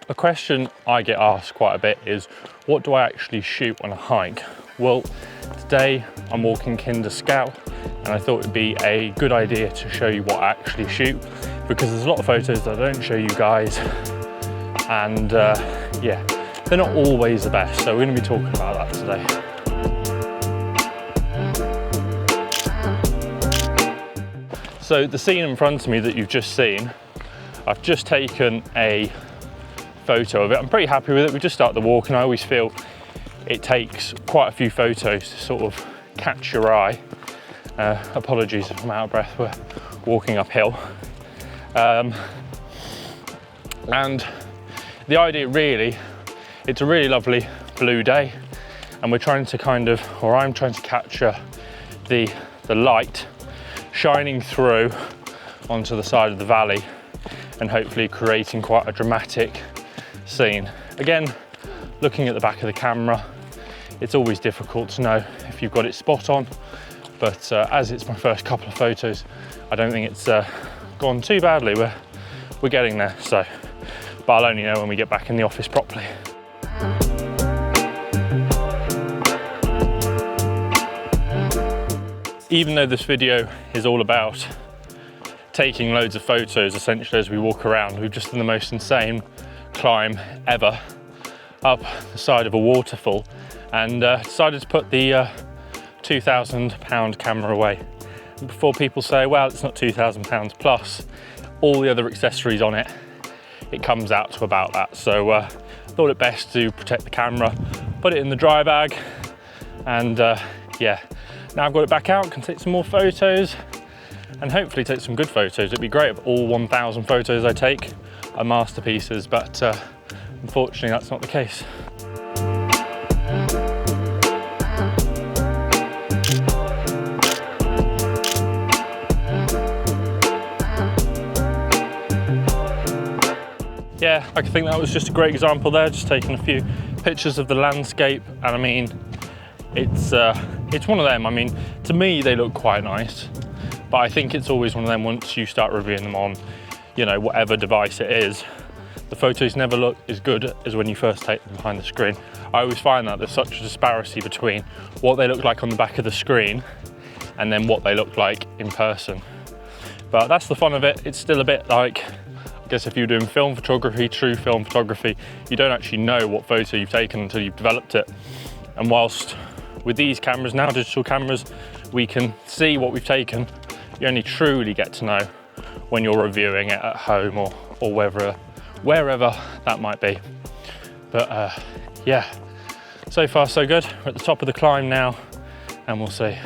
A question I get asked quite a bit is, what do I actually shoot on a hike? Well, today I'm walking Kinder Scout, and I thought it'd be a good idea to show you what I actually shoot, because there's a lot of photos that I don't show you guys, and yeah, they're not always the best, so we're going to be talking about that today. So the scene in front of me that you've just seen, I've just taken a photo of it. I'm pretty happy with it. We just started the walk, and I always feel it takes quite a few photos to sort of catch your eye. Apologies if I'm out of breath, we're walking uphill. And the idea really, it's a really lovely blue day, and we're trying to I'm trying to capture the light shining through onto the side of the valley and hopefully creating quite a dramatic scene. Again, looking at the back of the camera, it's always difficult to know if you've got it spot on, but as it's my first couple of photos, I don't think it's gone too badly. We're getting there, so, but I'll only know when we get back in the office properly. Even though this video is all about taking loads of photos essentially as we walk around, we've just done the most insane climb ever up the side of a waterfall, and decided to put the 2,000 pound camera away. And before people say, well, it's not 2,000 pounds plus all the other accessories on it, it comes out to about that. So I thought it best to protect the camera, put it in the dry bag, and yeah, now I've got it back out, can take some more photos and hopefully take some good photos. It'd be great if all 1,000 photos I take are masterpieces, but unfortunately that's not the case. Yeah, I think that was just a great example there, just taking a few pictures of the landscape, and I mean, it's one of them. I mean, to me they look quite nice, but I think it's always one of them, once you start reviewing them on, you know, whatever device it is, the photos never look as good as when you first take them behind the screen. I always find that there's such a disparity between what they look like on the back of the screen and then what they look like in person. But that's the fun of it. It's still a bit like, I guess if you're doing film photography, true film photography, you don't actually know what photo you've taken until you've developed it. And whilst with these cameras now, digital cameras, we can see what we've taken, you only truly get to know when you're reviewing it at home or wherever that might be. But yeah, so far so good. We're at the top of the climb now, and we'll see.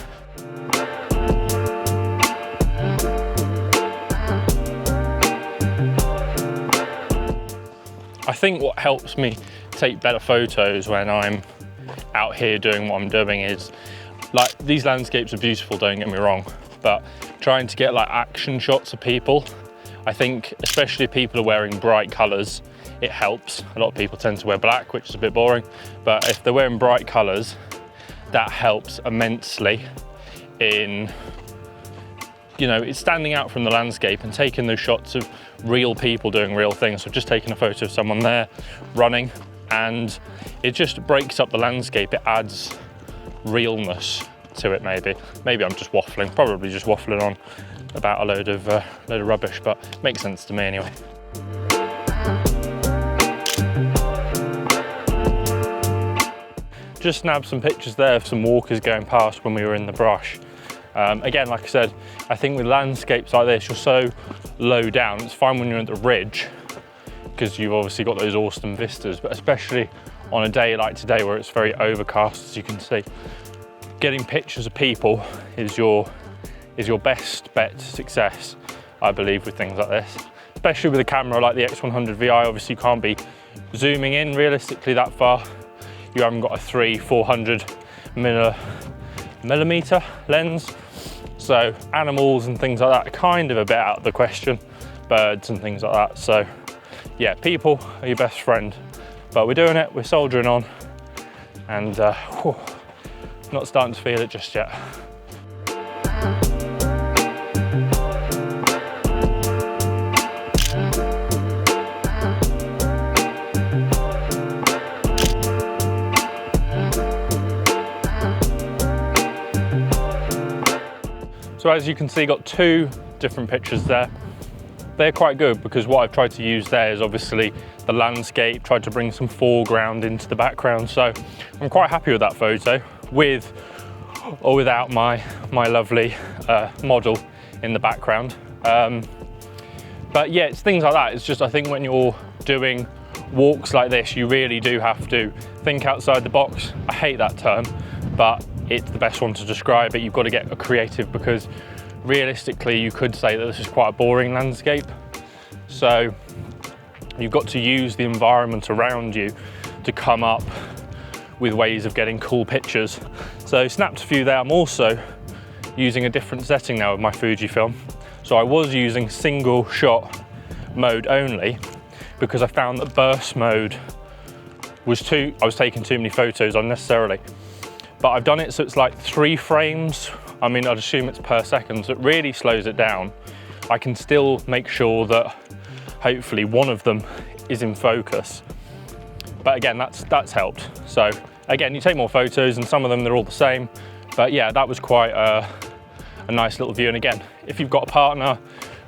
I think what helps me take better photos when I'm out here doing what I'm doing is, like, these landscapes are beautiful, don't get me wrong, but trying to get like action shots of people, I think especially if people are wearing bright colours, it helps. A lot of people tend to wear black, which is a bit boring, but if they're wearing bright colours, that helps immensely in, you know, it's standing out from the landscape and taking those shots of real people doing real things. So just taking a photo of someone there running, and it just breaks up the landscape. It adds realness to it. Maybe I'm just waffling, probably just waffling on about a load of rubbish, but it makes sense to me anyway. Just snapped some pictures there of some walkers going past when we were in the brush. Again, like I said, I think with landscapes like this, you're so low down. It's fine when you're at the ridge because you've obviously got those awesome vistas, but especially on a day like today where it's very overcast, as you can see, getting pictures of people is your best bet to success, I believe, with things like this. Especially with a camera like the X100VI, obviously you can't be zooming in realistically that far. You haven't got a 300-400 millimeter lens, so animals and things like that are kind of a bit out of the question, birds and things like that. So yeah, people are your best friend, but we're doing it, we're soldiering on, and not starting to feel it just yet. So as you can see, got two different pictures there. They're quite good because what I've tried to use there is obviously the landscape, tried to bring some foreground into the background. So I'm quite happy with that photo, with or without my lovely model in the background. But yeah, it's things like that. It's just, I think when you're doing walks like this, you really do have to think outside the box. I hate that term, but it's the best one to describe it. You've got to get creative, because realistically you could say that this is quite a boring landscape. So you've got to use the environment around you to come up with ways of getting cool pictures. So snapped a few there. I'm also using a different setting now with my Fujifilm. So I was using single shot mode only because I found that burst mode was I was taking too many photos unnecessarily. But I've done it so it's like 3 frames. I mean, I'd assume it's per second, so it really slows it down. I can still make sure that hopefully one of them is in focus. But again, that's helped. So again, you take more photos, and some of them, they're all the same. But yeah, that was quite a nice little view. And again, if you've got a partner,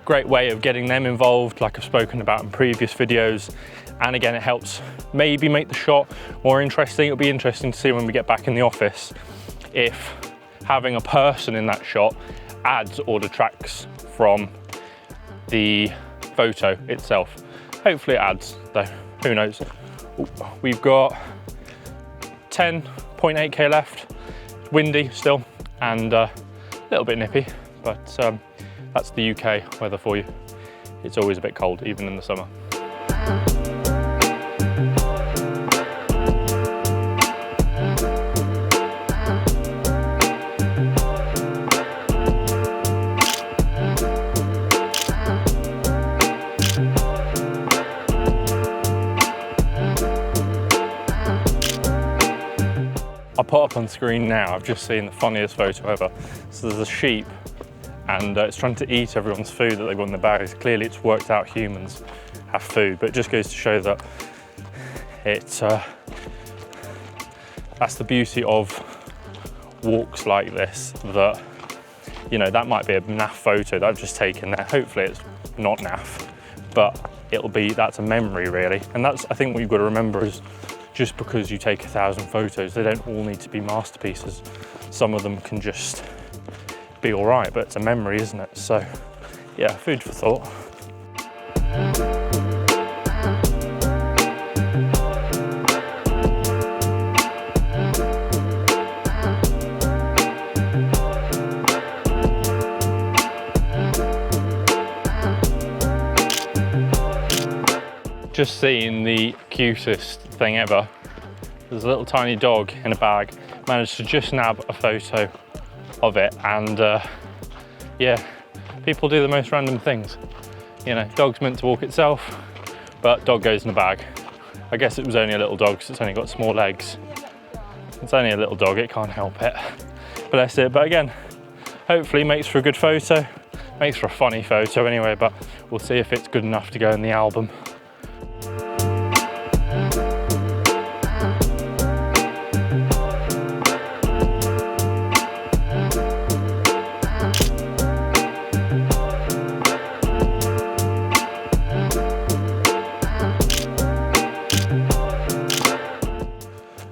great way of getting them involved, like I've spoken about in previous videos. And again, it helps maybe make the shot more interesting. It'll be interesting to see when we get back in the office if having a person in that shot adds or detracts from the photo itself. Hopefully it adds, though, who knows. Ooh, we've got 10.8k left. It's windy still and a little bit nippy, but that's the UK weather for you. It's always a bit cold, even in the summer. I'll put up on screen now, I've just seen the funniest photo ever. So there's a sheep and it's trying to eat everyone's food that they've got in their bags. Clearly it's worked out humans have food, but it just goes to show that it's, that's the beauty of walks like this, that, you know, that might be a naff photo that I've just taken there. Hopefully it's not naff, but that's a memory really. And that's, I think what you've got to remember is, just because you take 1,000 photos, they don't all need to be masterpieces. Some of them can just be all right, but it's a memory, isn't it? So yeah, food for thought. Just seeing the cutest thing ever. There's a little tiny dog in a bag. Managed to just nab a photo of it, and yeah, people do the most random things. You know, dog's meant to walk itself, but dog goes in a bag. I guess it was only a little dog because it's only got small legs. It's only a little dog, it can't help it. Bless it. But again, hopefully makes for a good photo. Makes for a funny photo anyway, but we'll see if it's good enough to go in the album.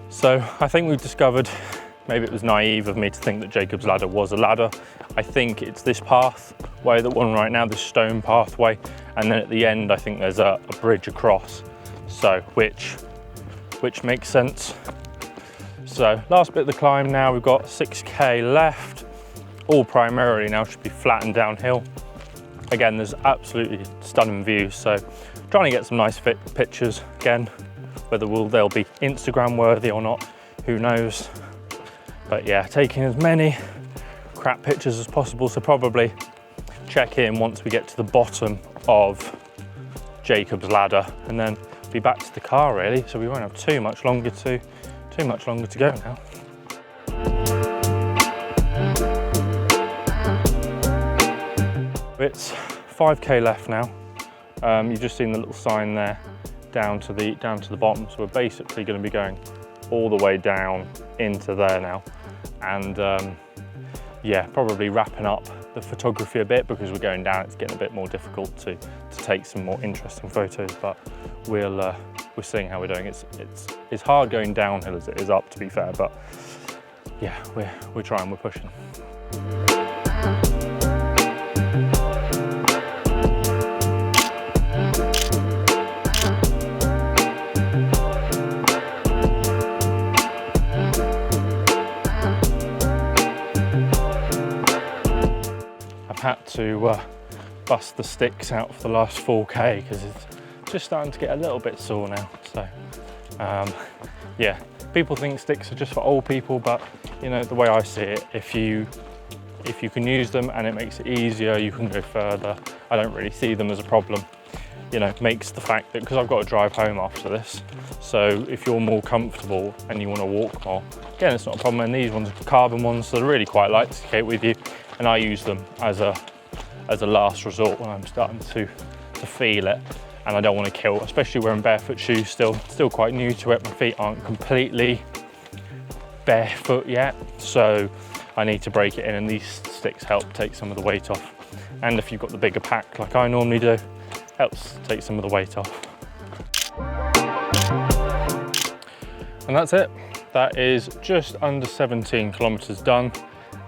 So I think we've discovered, maybe it was naive of me to think that Jacob's Ladder was a ladder. I think it's this pathway that we're on right now, this stone pathway, and then at the end I think there's a bridge across, so which makes sense. So last bit of the climb now, we've got 6k left, all primarily now should be flat and downhill. Again, there's absolutely stunning views, so trying to get some nice pictures again. Whether they'll be Instagram worthy or not, who knows. But yeah, taking as many crap pictures as possible, so probably check in once we get to the bottom of Jacob's Ladder and then be back to the car really, so we won't have too much longer to go now. It's 5k left now. You've just seen the little sign there down to the bottom, so we're basically going to be going all the way down into there now, and yeah, probably wrapping up the photography a bit because we're going down. It's getting a bit more difficult to take some more interesting photos, but we're seeing how we're doing. It's hard going downhill as it is up, to be fair, but yeah, we're trying, we're pushing. Had to bust the sticks out for the last 4K because it's just starting to get a little bit sore now. So yeah, people think sticks are just for old people, but you know, the way I see it, if you can use them and it makes it easier, you can go further. I don't really see them as a problem. You know, makes the fact that, because I've got to drive home after this, so if you're more comfortable and you want to walk more, again, it's not a problem. And these ones are carbon ones, so they're really quite light to take with you. And I use them as a last resort when I'm starting to feel it and I don't want to kill, especially wearing barefoot shoes, still quite new to it. My feet aren't completely barefoot yet, so I need to break it in, and these sticks help take some of the weight off. And if you've got the bigger pack like I normally do, helps take some of the weight off. And that's it. That is just under 17 kilometers done.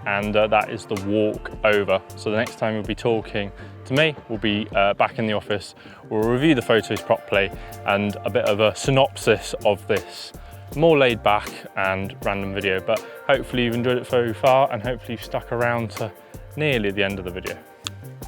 And that is the walk over. So the next time you'll be talking to me, we'll be back in the office. We'll review the photos properly and a bit of a synopsis of this more laid back and random video. But hopefully you've enjoyed it so far, and hopefully you've stuck around to nearly the end of the video.